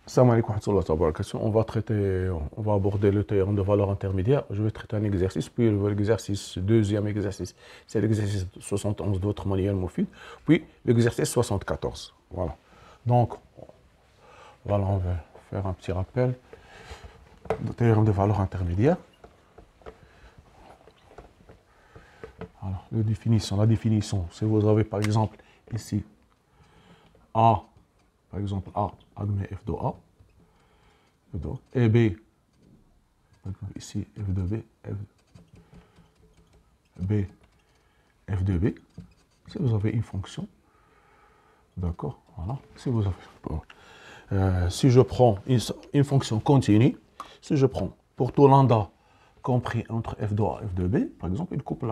Salam alaikum wa rahmatullahi wa barakatuh. On va aborder le théorème de valeur intermédiaire. Je vais traiter un exercice, puis l'exercice, deuxième exercice, c'est l'exercice 71 d'autres manuels Moufid, puis l'exercice 74. Voilà. Donc, voilà, on va faire un petit rappel du théorème de valeur intermédiaire. Alors, la définition, si vous avez par exemple ici A, par exemple A, admet f de A, et B, ici f de B, f de B, si vous avez une fonction, d'accord, voilà, si vous avez, si je prends une fonction continue, si je prends pour tout lambda compris entre f de A et f de B, par exemple, une couple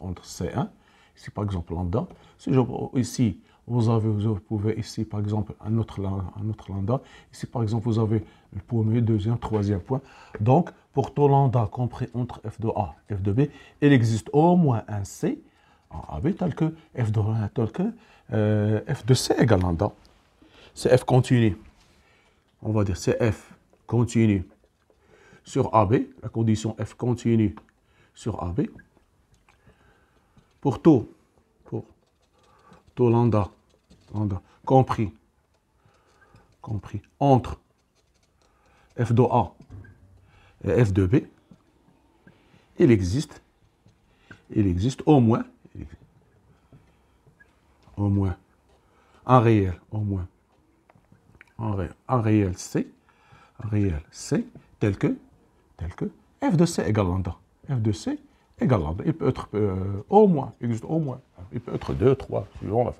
entre C1, ici par exemple lambda, si je ici, vous pouvez ici par exemple un autre lambda, ici par exemple vous avez le premier, deuxième, troisième point. Donc pour tout lambda compris entre f de A et f de B, il existe au moins un C en AB tel que f de C égale lambda. C'est f continu. On va dire c'est f continu sur AB, la condition f continue sur AB, pour tout lambda compris entre f de A et f de B, il existe au moins un réel, un réel C tel que f de C égale lambda. F de C égale lambda. Il peut être au moins, il existe au moins. Il peut être 2, 3, suivant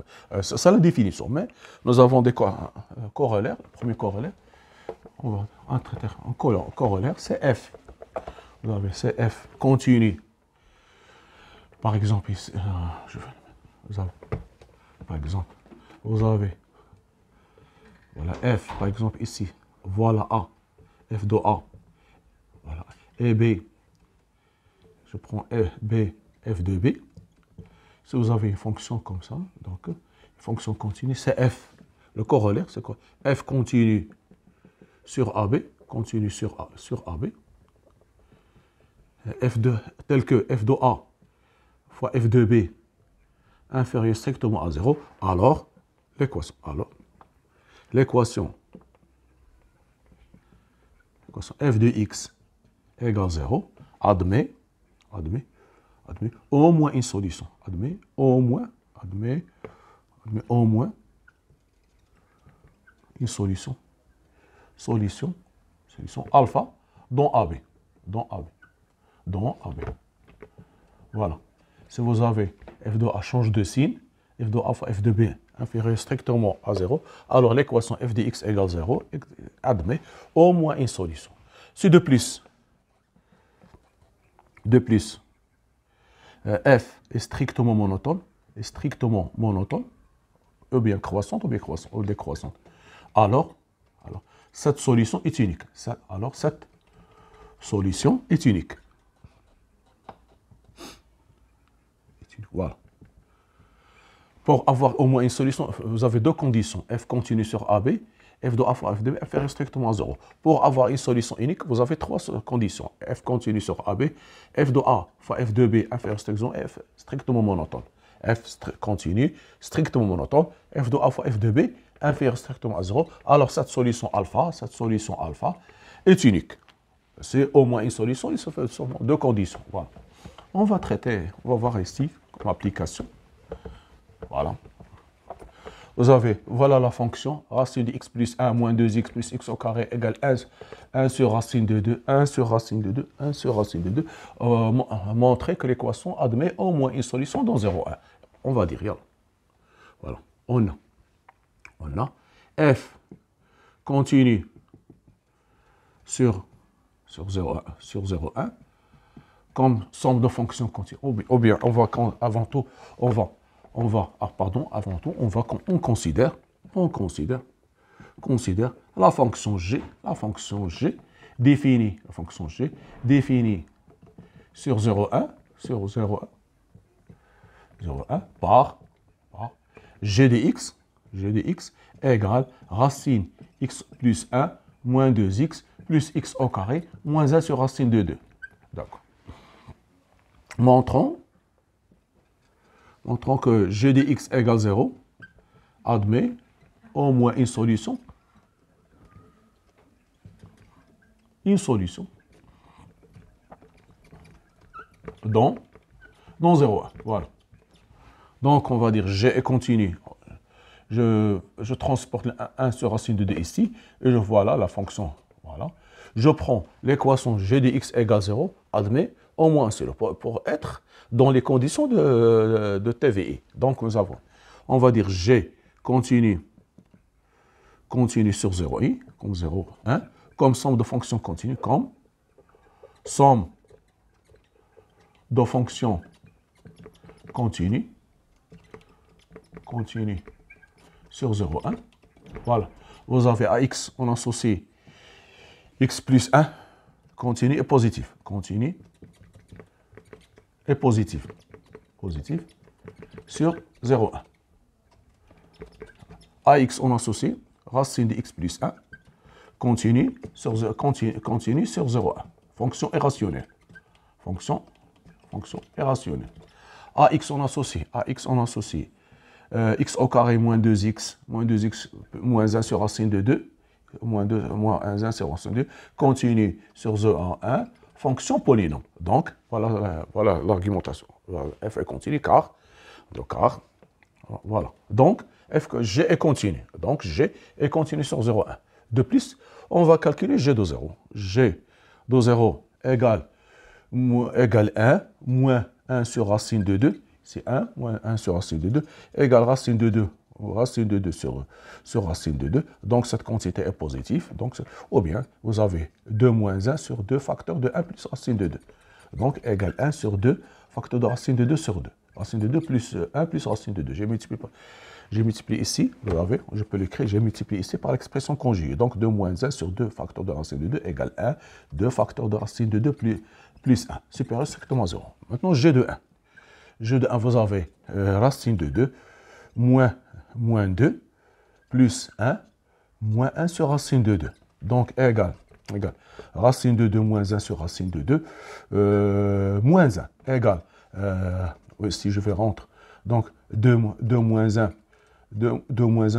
c'est la définition. Mais nous avons des corollaires. Le premier corollaire, on va en traiter en corollaire, c'est F. Vous avez CF continu. Par exemple, ici, vous avez voilà, F, par exemple, ici. Voilà A. F de A. Voilà. Et B. Je prends B, F de B. Si vous avez une fonction comme ça, donc une fonction continue, c'est F. Le corollaire, c'est quoi? F continue sur AB, continue sur AB. Tel que F de A fois F de B inférieur strictement à 0, alors l'équation f de x égale 0 admet au moins une solution. Admet au moins une solution. Solution alpha dans AB. Voilà. Si vous avez f de A change de signe, f de A fois f de B inférieur strictement à 0, alors l'équation f de x égale 0 admet au moins une solution. Si de plus, f est strictement monotone, ou bien croissante, ou décroissante, alors cette solution est unique. Cette solution est unique. Voilà. Pour avoir au moins une solution, vous avez deux conditions. F continue sur AB, f de A fois f de B inférieur strictement à 0. Pour avoir une solution unique, vous avez trois conditions. F continue sur AB, f de A fois f de B inférieur strictement, f strictement monotone. F continue, strictement monotone, f de A fois f de B inférieur strictement à 0. Alors cette solution alpha est unique. C'est au moins une solution, il se fait seulement deux conditions. Voilà. On va voir ici comme application. Voilà. Vous avez, voilà la fonction, racine de x plus 1 moins 2x plus x au carré égale 1 sur racine de 2, 1 sur racine de 2, 1 sur racine de 2. Montrer que l'équation admet au moins une solution dans 0,1. On va dire, voilà, on a f continue sur 0,1 comme somme de fonctions continues. Ou bien, avant tout, on considère la fonction g définie sur 0,1 par g de x, g de x égale racine x plus 1 moins 2x plus x au carré moins 1 sur racine de 2. D'accord. Montrons que g de x égale 0 admet au moins une solution dans 0,1. Voilà. Donc, on va dire g est continu. Je transporte 1 sur racine de 2 ici, et je vois là la fonction. Voilà. Je prends l'équation g de x égale 0, admet au moins 0, pour être dans les conditions de TVI. Donc, nous avons, on va dire g continue sur 0i, comme 0, 1, comme somme de fonctions continues, comme somme de fonctions continues sur 0,1. Voilà. Vous avez à x, on associe x plus 1, continu et positif. Continu et positif. Positif sur 0,1. À x, on associe racine de x plus 1, continue sur 0,1. Fonction irrationnelle. Fonction irrationnelle. À x, on associe x au carré moins 2x, moins 1 sur racine de 2, moins 1 sur racine de 2, continue sur 0,1, fonction polynôme. Donc, voilà l'argumentation. F est continue car, voilà. Donc, g est continu. Donc, g est continu sur 0,1. De plus, on va calculer g de 0. G de 0 égale 1 moins 1 sur racine de 2. C'est 1 moins 1 sur racine de 2 égale racine de 2 sur racine de 2. Donc, cette quantité est positive. Donc, ou bien, vous avez 2 moins 1 sur 2 facteur de 1 plus racine de 2. Donc, égale 1 sur 2 facteur de racine de 2 sur 2. Racine de 2 plus 1 plus racine de 2. J'ai multiplié ici, vous avez, je peux l'écrire, j'ai multiplié ici par l'expression conjuguée. Donc, 2 moins 1 sur 2 facteurs de racine de 2 égale 1. 2 facteurs de racine de 2 plus 1. Supérieur strictement à 0. Maintenant, g de 1. G de 1, vous avez racine de 2 moins 2 plus 1 moins 1 sur racine de 2. Donc, égal racine de 2 moins 1 sur racine de 2 moins 1 égale, si je vais rentrer, donc 2 moins 1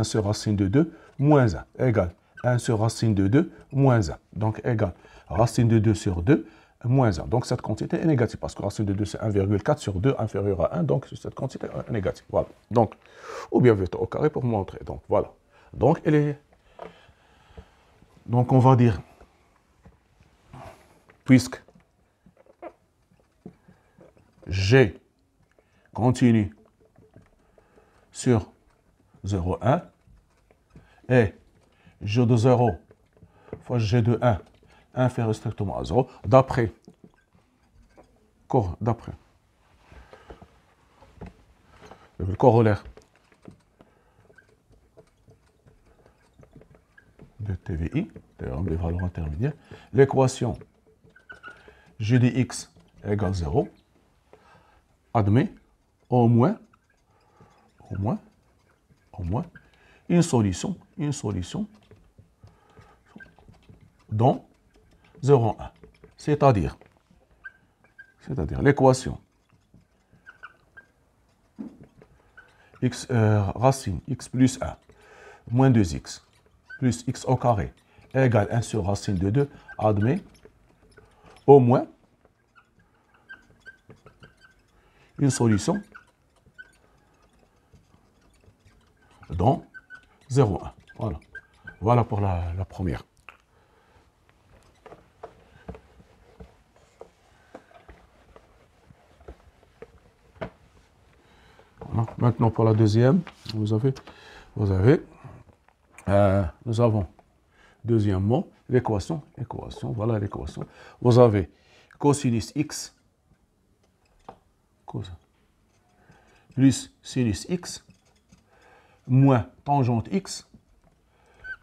sur racine de 2 moins 1 égale 1 sur racine de 2 moins 1. Donc, égal racine de 2 sur 2 moins 1. Donc, cette quantité est négative parce que racine de 2, c'est 1,4 sur 2 inférieur à 1. Donc, cette quantité est négative. Voilà. Donc, ou bien vecteur au carré pour montrer. Donc, voilà. Donc, donc on va dire, puisque G continue sur 0,1 et G de 0 fois G de 1 inférieur strictement à 0, d'après le corollaire de TVI, théorème des valeurs intermédiaires, l'équation g de x égale 0 admet au moins une solution dans 0,1. C'est-à-dire l'équation racine x plus 1 moins 2x plus x au carré égale 1 sur racine de 2 admet au moins une solution dans 0,1. Voilà. Voilà pour la première. Voilà. Maintenant pour la deuxième, nous avons deuxièmement l'équation, voilà l'équation. Vous avez cosinus x plus sinus x moins tangente x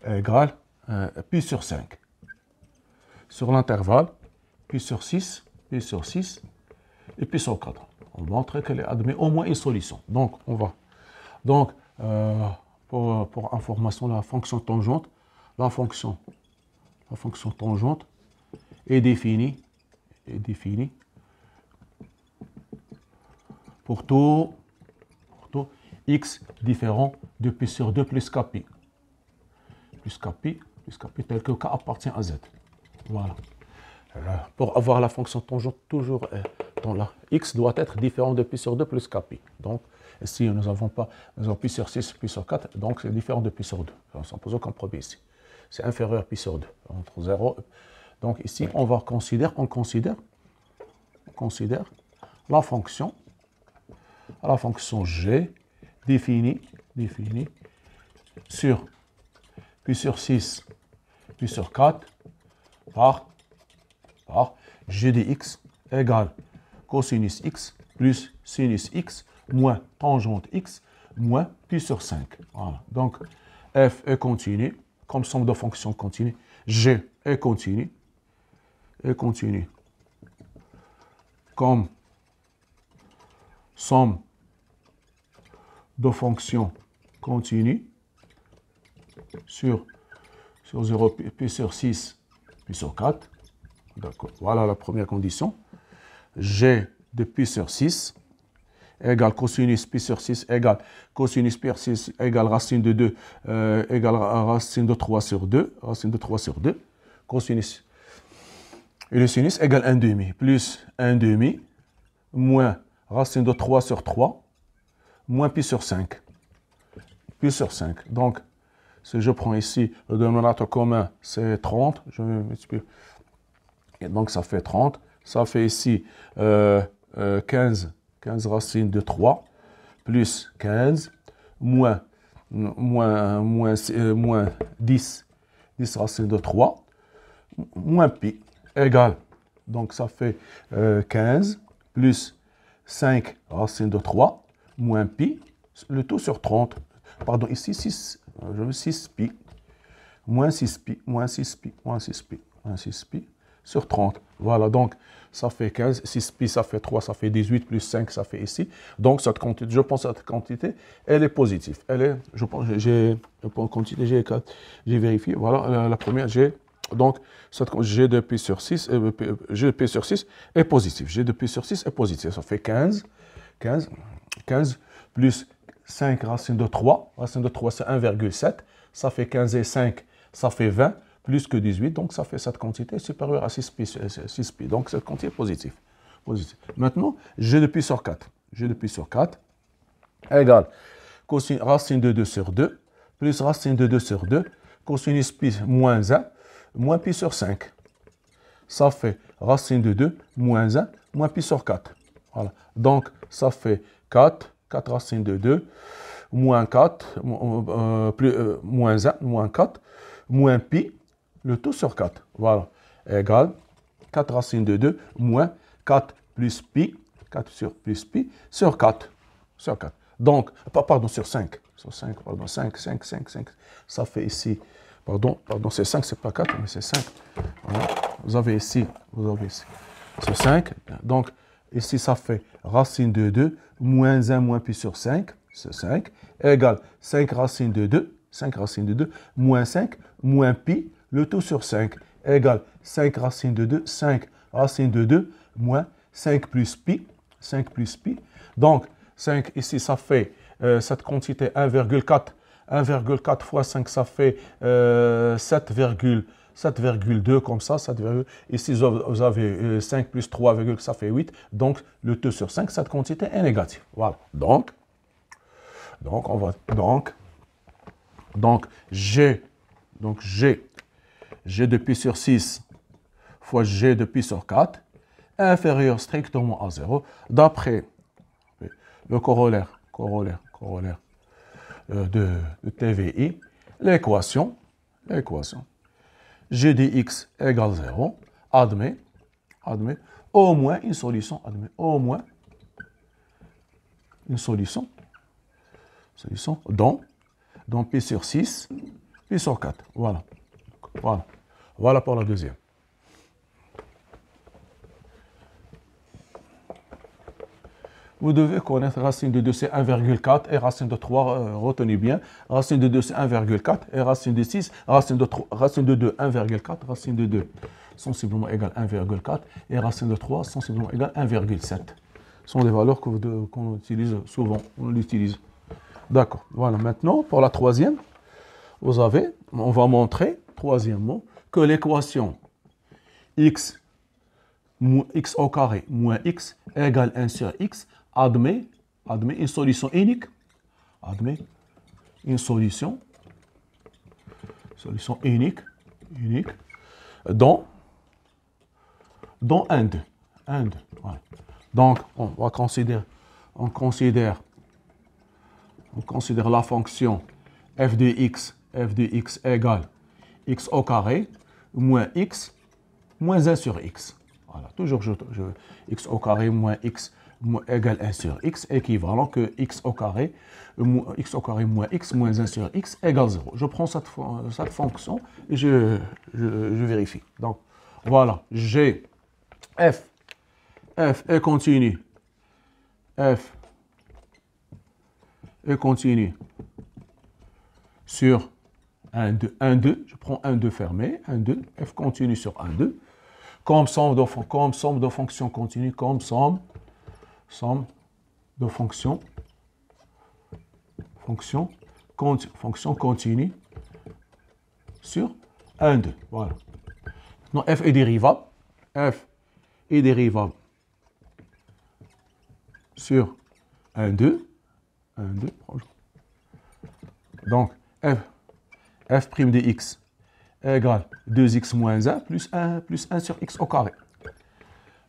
égale pi sur 5. Sur l'intervalle, pi sur 6 et pi sur 4. On montre qu'elle admet au moins une solution. Donc, on va. Donc, pour information, la fonction tangente est définie pour tout x différent de pi sur 2 plus kpi. Plus kpi tel que k appartient à z. Voilà. Pour avoir la fonction tangente, toujours dans la x doit être différent de pi sur 2 plus kpi. Donc, ici, nous avons pi sur 6, pi sur 4, donc c'est différent de pi sur 2. On ne pose aucun problème ici. C'est inférieur à pi sur 2, entre 0. Donc ici, on considère la fonction g définie sur pi sur 6, pi sur 4 par g de x égale cosinus x plus sinus x moins tangente x moins pi sur 5. Voilà. Donc, f est continu, comme somme de fonctions continues. G est continu, comme somme de fonctions continues sur 0 pi sur 6, pi sur 4. D'accord. Voilà la première condition. G de pi sur 6 égale cosinus pi sur 6 égale cosinus pi sur 6 égale racine de 2 égale racine de 3 sur 2. Cosinus. Et le sinus égale 1 demi plus 1 demi moins racine de 3 sur 3 moins pi sur 5. Donc, si je prends ici le dénominateur commun, c'est 30. Je vais multiplier. Et donc, ça fait 30. Ça fait ici 15 racines de 3 plus 15 moins 10 racines de 3 moins pi égale. Donc, ça fait 15 plus 5 racines de 3 moins pi, le tout sur 30. Pardon, ici 6 pi moins 6 pi sur 30. Voilà, donc ça fait 15, 6 pi ça fait 3, ça fait 18, plus 5 ça fait ici. Donc cette quantité, je pense que cette quantité, elle est positive. Je pense, j'ai vérifié, voilà, la première, donc cette g de pi sur 6, g de pi sur 6 est positif. G de pi sur 6 est positif. Ça fait 15 plus 5 racine de 3. Racine de 3, c'est 1,7. Ça fait 15 et 5, ça fait 20, plus que 18. Donc, ça fait cette quantité supérieure à 6 pi. Donc, cette quantité est positive. Maintenant, g de pi sur 4. G de pi sur 4 égale racine de 2 sur 2, plus racine de 2 sur 2, cosinus pi moins 1, moins pi sur 5. Ça fait racine de 2 moins 1, moins pi sur 4. Voilà. Donc, ça fait 4 racines de 2, moins 4, moins 1, moins 4, moins pi, le tout sur 4. Voilà. Égale 4 racines de 2, moins 4 plus pi, 4 sur plus pi, sur 4. Donc, pardon, sur 5. Sur 5, pardon, 5. Ça fait ici, pardon, c'est 5, c'est pas 4, mais c'est 5. Voilà. Vous avez ici, c'est 5. Donc, ici, ça fait racine de 2, moins 1, moins pi sur 5, c'est 5, égale 5 racines de 2, moins 5, moins pi, le tout sur 5, égale 5 racines de 2, 5 racines de 2, moins 5 plus pi. Donc, 5, ici, ça fait cette quantité 1,4. 1,4 fois 5, ça fait 7,2 comme ça. Ici, vous avez 5 plus 3, ça fait 8. Donc, le 2 sur 5, cette quantité est négative. Voilà. Donc G de pi sur 6 fois G de pi sur 4 est inférieur strictement à 0 d'après le corollaire de TVI, l'équation G de x égale 0 admet au moins une solution, dans pi sur 6, pi sur 4. Voilà pour la deuxième. vous devez connaître racine de 2, c'est 1,4 et racine de 3, retenez bien. Racine de 2, c'est 1,4 et racine de 6, racine de 2, 1,4, racine de 2, sensiblement égale 1,4 et racine de 3, sensiblement égale 1,7. Ce sont des valeurs qu'on utilise souvent, on l'utilise. D'accord, voilà. Maintenant, pour la troisième, on va montrer, troisièmement, que l'équation x au carré moins x égale 1 sur x admet une solution unique, unique dans 1, 2. Voilà. Donc, on considère la fonction f de x égale x au carré moins x moins 1 sur x. Voilà, toujours x au carré moins x égale 1 sur x, équivalent que x au carré moins x moins 1 sur x égale 0. Je prends cette fonction et je vérifie. Donc, voilà, j'ai f est continu. F est continu sur 1, 2. Je prends 1, 2 fermé. 1, 2. F continue sur 1, 2. Comme somme de fonctions continues, comme somme de fonctions continue sur 1, 2. Voilà. Maintenant, f est dérivable. F est dérivable sur 1, 2. Donc, f' de x égale 2x moins 1 plus 1 sur x au carré.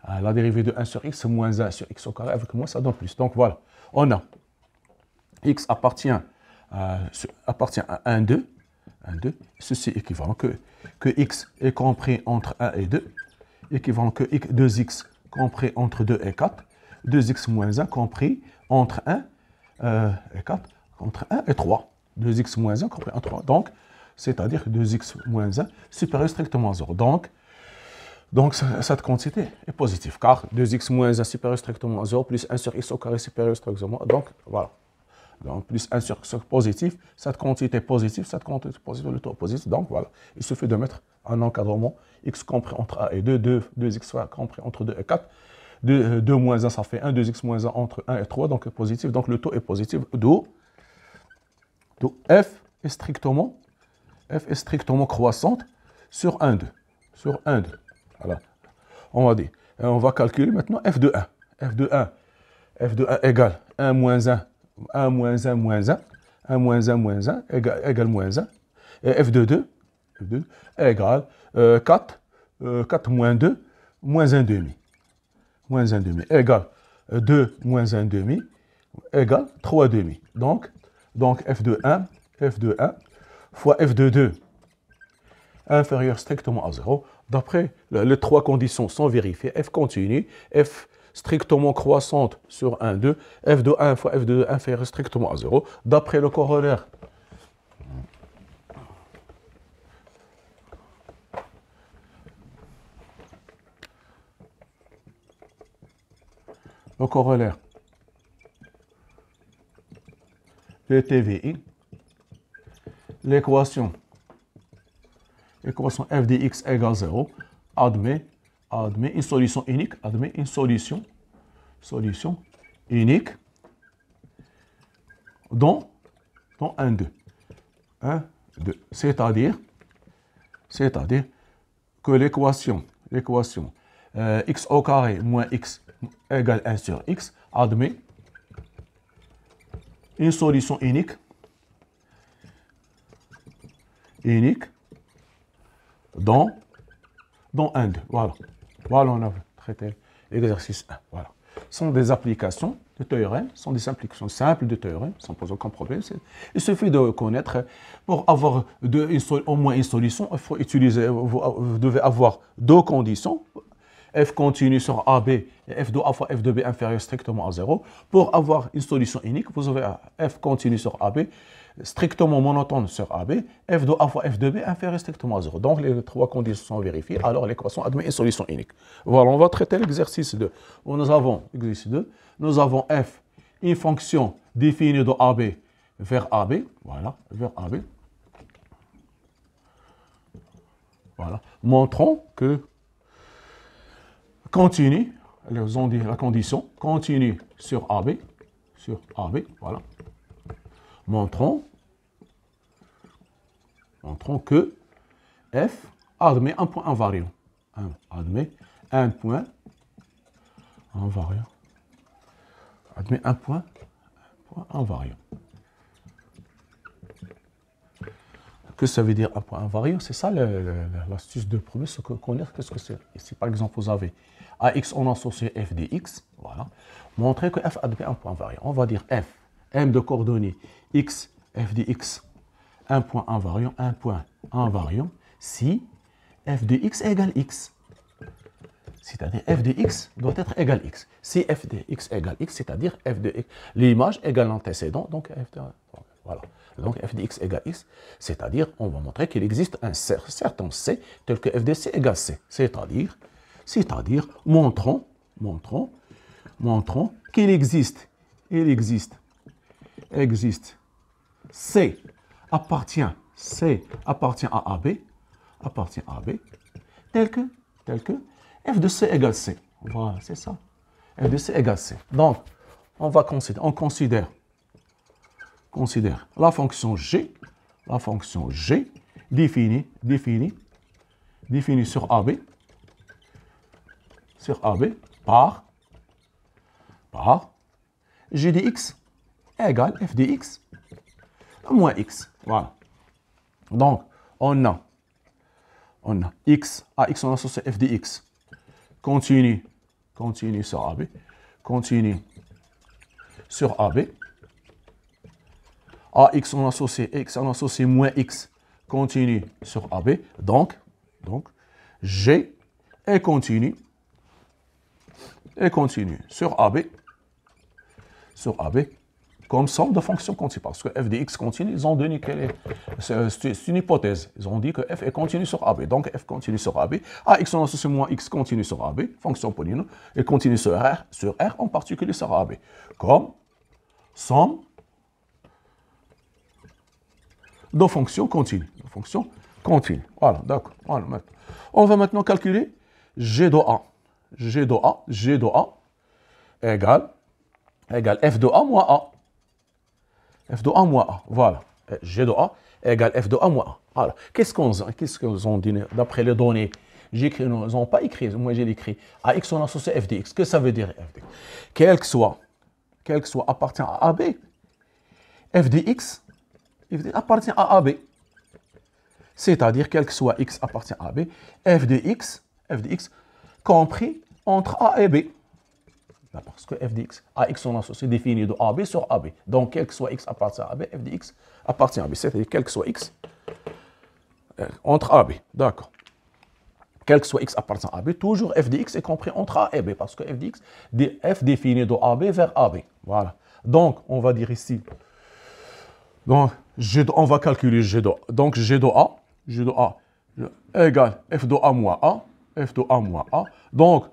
La dérivée de 1 sur x moins 1 sur x au carré, avec moins, ça donne plus. Donc, voilà. On a x appartient à 1, 2. Ceci est équivalent que x est compris entre 1 et 2. Équivalent que 2x compris entre 2 et 4. 2x moins 1 compris entre 1 et 4, entre 1 et 3. 2x moins 1 compris entre 3. Donc, c'est-à-dire que 2x moins 1 supérieur strictement à 0. Donc cette quantité est positive, car 2x moins 1 supérieur strictement à 0 plus 1 sur x au carré supérieur strictement à 0. Donc, voilà. Donc, plus 1 sur x positif, cette quantité est positive, le taux est positif. Donc, voilà. Il suffit de mettre un encadrement x compris entre 1 et 2, 2x compris entre 2 et 4. 2 moins 1, ça fait 1. 2x moins 1 entre 1 et 3, donc est positif. Donc, le taux est positif. D'où f est strictement croissante sur 1, 2. Sur 1, 2. Voilà. On va calculer maintenant f de 1. f de 1 égale 1 moins 1, 1 moins 1 moins 1, 1 moins 1 moins 1 égale moins 1. Et f de 2 égale 4 moins 2 moins 1 demi. Moins 1 demi égale 2 moins 1 demi égale 3 demi. Donc f de 1 fois f de 2 inférieur strictement à 0. D'après les trois conditions sont vérifiées. F continue, f strictement croissante sur 1, 2, f de 1 fois f de 2 inférieur strictement à 0. D'après le corollaire, de TVI, l'équation f de x égale 0 admet une solution unique, unique dans 1, 2. 1, 2. C'est-à-dire que l'équation x au carré moins x égale 1 sur x admet une solution unique dans 1, 2. Voilà, on a traité l'exercice 1. Voilà. Ce sont des applications de théorème, ce sont des applications simples de théorème, sans poser aucun problème. Il suffit de connaître, pour avoir au moins une solution, il faut utiliser, vous devez avoir deux conditions, f continue sur AB et f de A fois f de B inférieur strictement à 0. Pour avoir une solution unique, vous avez f continue sur AB, strictement monotone sur AB, f de A fois f de B inférieur strictement à 0. Donc les trois conditions sont vérifiées, alors l'équation admet une solution unique. Voilà, on va traiter l'exercice 2. Où nous avons, exercice 2, nous avons f, une fonction définie de AB vers AB, voilà, vers AB. Voilà, montrons que continue, ils ont dit la condition, continue sur AB, voilà. Montrons que f admet un point invariant. Admet un point invariant. Admet un point invariant. Que ça veut dire un point invariant? C'est ça l'astuce de premier, c'est connaître qu'est-ce que c'est. Ici, par exemple, vous avez AX, on associe f dx. Voilà. Montrer que f admet un point invariant. On va dire f, m de coordonnées x, f dx, un point invariant, si f de x égale x. C'est-à-dire f de x doit être égal x. Si f de x égale x, c'est-à-dire f de x, l'image égale l'antécédent, donc f de... Voilà. Donc f de x égale x, c'est-à-dire on va montrer qu'il existe un certain c tel que f de c égale c. C'est-à-dire, montrons qu'il existe C appartient à AB, tel que f de c égale c. Voilà, c'est ça. F de c égale c. Donc, on considère la fonction g définie sur AB par g de x égale f de x moins x. Voilà. Donc, on a x, à x on associe f de x, continue sur AB, à x on associe moins x, continue sur AB, donc g est continu sur AB, comme somme de fonctions continues. Parce que f de x continue, ils ont donné c'est une hypothèse. Ils ont dit que f est continu sur AB. Donc f continue sur AB. À x on associe moins x continue sur AB, fonction polynôme, et continue sur R, en particulier sur AB. Comme somme de fonctions continues. Voilà, d'accord. Voilà, on va maintenant calculer g de A. G de A égale f de A moins A. F de A moins A, voilà. G de A égale f de A moins A. Alors, qu'est-ce qu'ils ont dit d'après les données? Ils n'ont pas écrit, moi j'ai écrit. À x on associe f de x. Que ça veut dire f de x? Quel que soit appartient à AB, f de x appartient à AB. C'est-à-dire, quel que soit x appartient à AB, f de x compris entre A et B. Parce que f de x, AX on associe défini de AB sur AB. Donc, quel que soit x appartient à AB, f de x appartient à AB. C'est-à-dire, quel que soit x entre AB. D'accord. Quel que soit x appartient à AB, toujours f de x est compris entre A et B. Parce que f de x, f défini de AB vers AB. Voilà. Donc, on va dire ici. Donc, on va calculer G de A. Donc, G de A égale f de A moins A. Donc,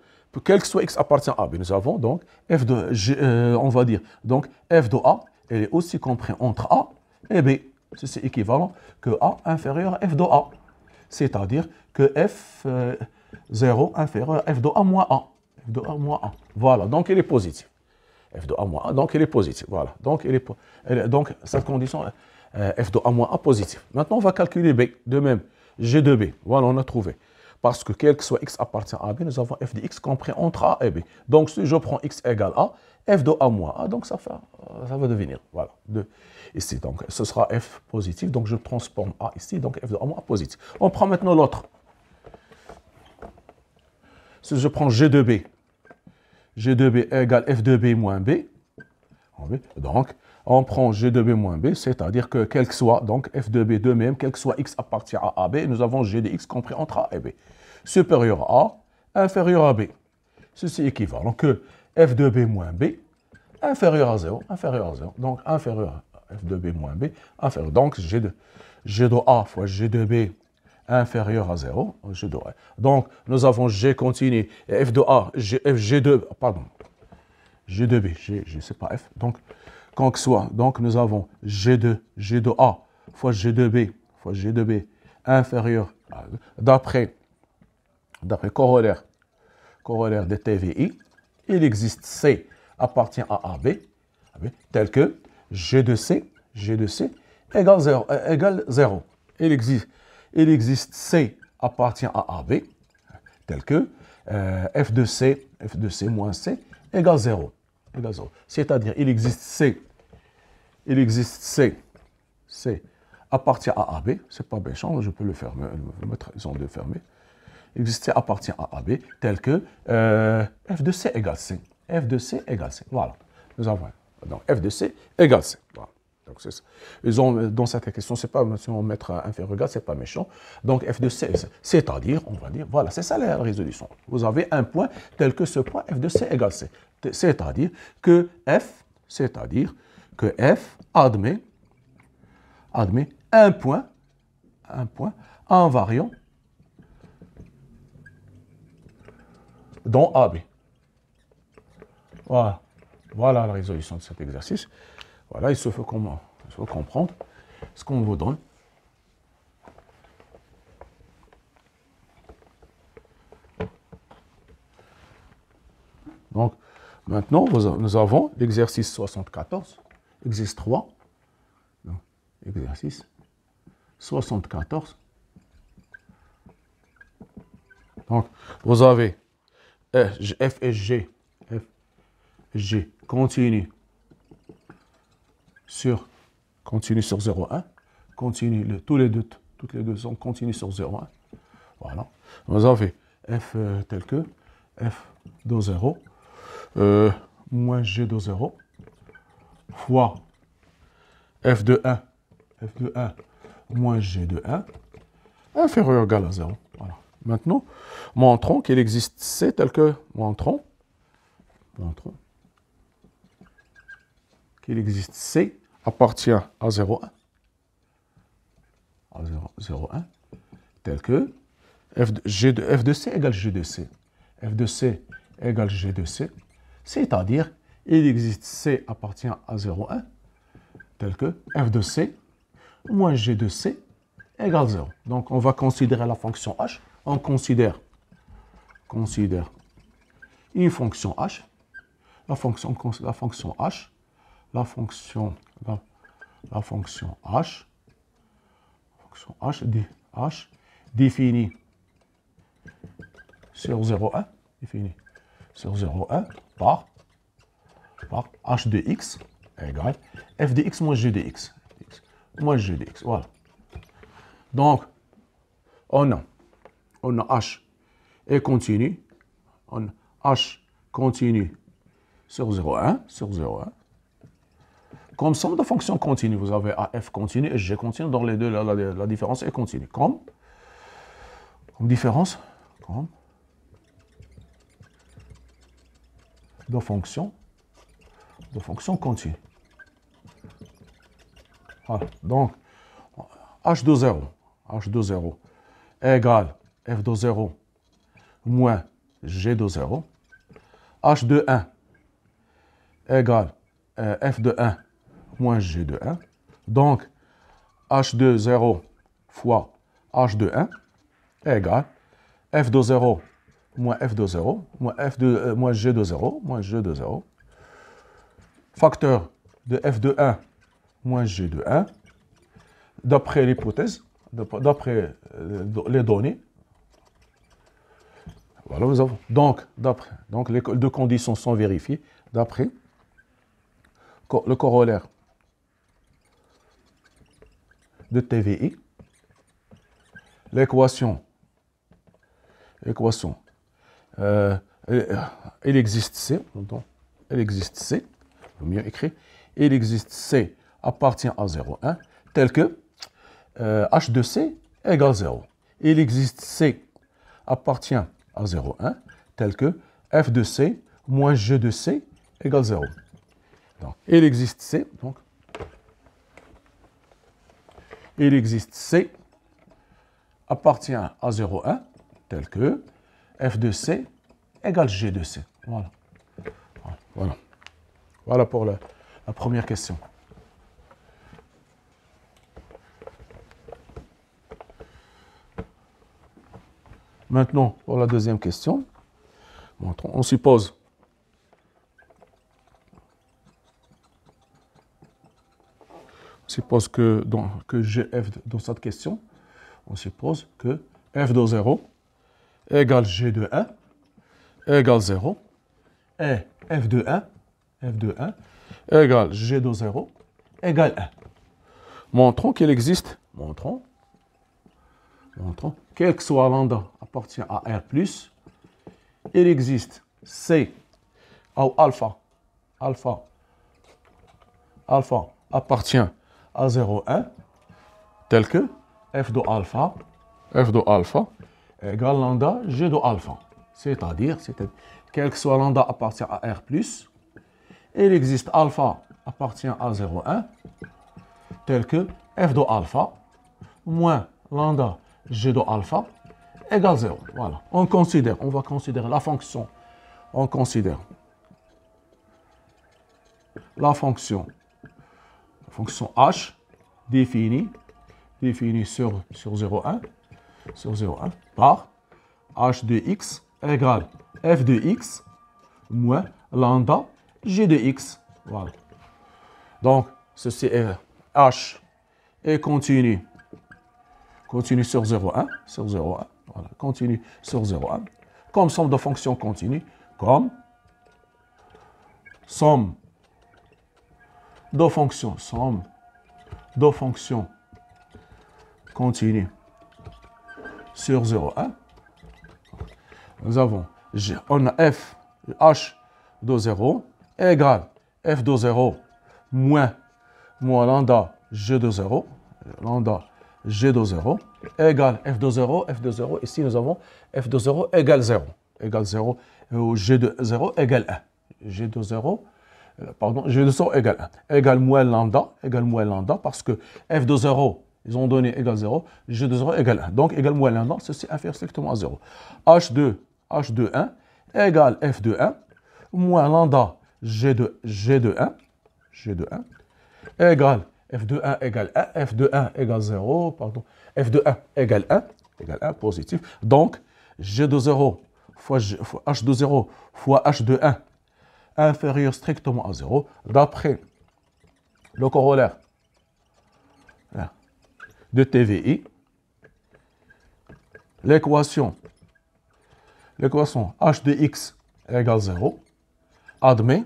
quel que soit x appartient à B, nous avons donc f de on va dire donc f de A, elle est aussi compris entre A et B. C'est équivalent que A inférieur à f de A. C'est-à-dire que f0 inférieur à f de A moins A. Voilà, donc il est positif. F de A moins A, donc il est positif. Voilà, donc cette condition f de A moins A positif. Maintenant, on va calculer B. De même, G de B. Voilà, on a trouvé. Parce que quel que soit x appartient à B, nous avons f de x compris entre A et B. Donc, si je prends x égale A, f de A moins A, donc ça va devenir, voilà, ici. Donc, ce sera f positif, donc je transforme A ici, donc f de A moins A positif. On prend maintenant l'autre. Si je prends G de B égale f de B moins B, donc, on prend G de B moins B, c'est-à-dire que quel que soit, donc f de B de même, quel que soit x appartient à AB, nous avons G de x compris entre A et B. Supérieur à A, inférieur à B. Ceci est équivalent que f de B moins B, inférieur à 0, donc inférieur f de b moins b inférieur. Donc, G de A fois G de B inférieur à 0. G de A. Donc, nous avons G continu et f de A, G de, pardon, G de B, G c'est pas f. Donc, quand que soit, donc nous avons G de A fois G de B inférieur, d'après corollaire de TVI, il existe C appartient à AB, tel que G de C égale 0. Il existe C appartient à AB, tel que f de C moins C égale 0. C'est-à-dire, il existe C appartient à AB, c'est pas méchant, je peux le fermer, mettre ils ont deux fermés. Existe C appartient à AB, tel que f de C égale C. F de C égale C. Voilà. Nous avons donc f de C égale C. Voilà. Donc c'est ça. Ils ont dans cette question, c'est pas si on met un inférieur égal, c'est pas méchant. Donc f de C, c'est-à-dire, on va dire, voilà, c'est ça la résolution. Vous avez un point tel que ce point f de C égale C. C'est-à-dire que f admet un point invariant dans AB. Voilà. Voilà la résolution de cet exercice. Voilà, il faut comprendre ce qu'on vous donne. Donc, maintenant, nous avons l'exercice 74, exercice 3. Donc, exercice 74. Donc, vous avez F et G. G continue sur 0,1. Toutes les deux sont continues sur 0,1. Voilà. Vous avez F tel que F de 0 moins G de 0 fois F de 1 moins G de 1 inférieur ou égal à 0. Voilà. Maintenant, montrons qu'il existe C tel que montrons qu'il existe C appartient à 0,1 tel que f de C égale G de C. F de C égale G de C, c'est-à-dire il existe C appartient à 0,1 tel que f de C moins G de C égale 0. Donc on va considérer la fonction h. On considère une fonction h. La fonction h définie sur 0,1 par h de x égale f de x moins g de x. Voilà. Donc, on a h et continue. On a h continue sur 0,1. Comme somme de fonctions continues, vous avez f continue et g continue. Dans les deux, la différence est continue. Comme différence de fonction continue. Voilà. Donc, h de 0 égale f de 0 moins g de 0. H de 1 égale f de 1 moins g de 1. Donc, h de 0 fois h de 1 égale f de 0 moins f de 0 moins g de 0 facteur de f de 1 moins g de 1 d'après l'hypothèse, d'après les données. Voilà, nous avons. Donc les deux conditions sont vérifiées d'après le corollaire de TVI. L'équation, il existe C, mieux écrit, il existe C appartient à 0,1, tel que H de C égale 0. Il existe C appartient à 0,1, tel que F de C moins G de C égale 0. Donc, il existe C, donc il existe C appartient à 0,1, tel que f de C égale G de C. Voilà. Voilà. Voilà pour la première question. Maintenant, pour la deuxième question, on suppose que GF dans cette question, on suppose que f de 0 égale G de 1 égale 0 et f de 1 égale G de 0 égale 1. Montrons qu'il existe, quel que soit lambda appartient à R+, il existe C ou alpha appartient à 0,1, tel que f de alpha égale lambda G de alpha. C'est-à-dire, quel que soit lambda appartient à R+, il existe alpha appartient à 0,1, tel que f de alpha moins lambda G de alpha égale 0. Voilà. On va considérer la fonction. On considère la fonction h définie sur 0,1 par h de x égale f de x moins lambda G de x. Voilà. Donc, ceci est h et continue sur 0,1, voilà, continue sur 0,1, comme somme de fonctions continues, comme somme de fonctions continues sur 0,1. Nous avons, on a f, h de 0 égale f de 0 moins lambda G de 0, G de 0 égale f de 0, ici nous avons f de 0 égale 0, ou G de 0 égale 1, G de 0 égale 1, égale moins lambda, parce que f de 0, ils ont donné égale 0, G de 0 égale 1, donc égale moins lambda, ceci inférieur strictement à 0. H de 1 égale f de 1, moins lambda G de 1, égale f de 1 égale 1, f de 1 égale 0, f de 1 égale 1, positif. Donc, G de 0 fois H de 0 fois H de 1 inférieur strictement à 0, d'après le corollaire de TVI, l'équation H de x égale 0 admet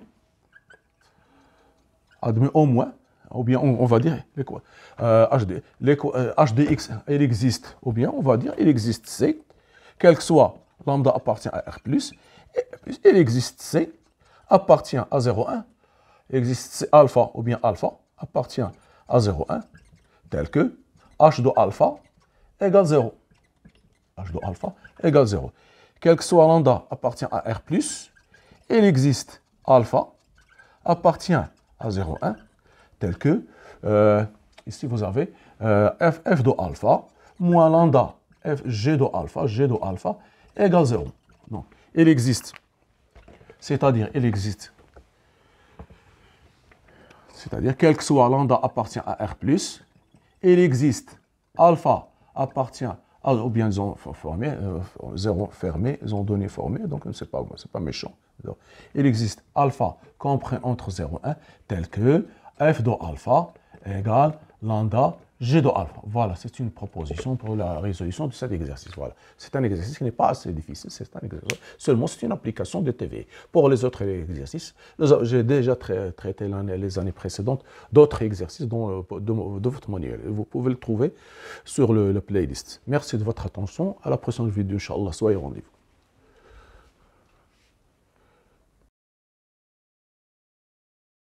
au moins, ou bien on va dire h de x, il existe, ou bien on va dire il existe C, quel que soit lambda appartient à R+, il existe C appartient à 0,1, il existe C alpha, ou bien alpha appartient à 0,1, tel que h de alpha égale 0. H de alpha égale 0. Quel que soit lambda appartient à R+, il existe alpha appartient à 0,1, tel que, ici vous avez f de alpha moins lambda g de alpha égale 0. Donc, il existe, c'est-à-dire quel que soit lambda appartient à R+, il existe alpha appartient à, ou bien ils ont formé, 0 fermé, ils ont donné formé, donc c'est pas méchant. Donc, il existe alpha compris entre 0 et 1, tel que f de alpha égale lambda g de alpha. Voilà, c'est une proposition pour la résolution de cet exercice. Voilà, c'est un exercice qui n'est pas assez difficile, c'est un exercice. Seulement, c'est une application de TV. Pour les autres exercices, j'ai déjà traité les années précédentes d'autres exercices de votre manuel. Vous pouvez le trouver sur le playlist. Merci de votre attention. À la prochaine vidéo, Inch'Allah. Soyez au rendez-vous.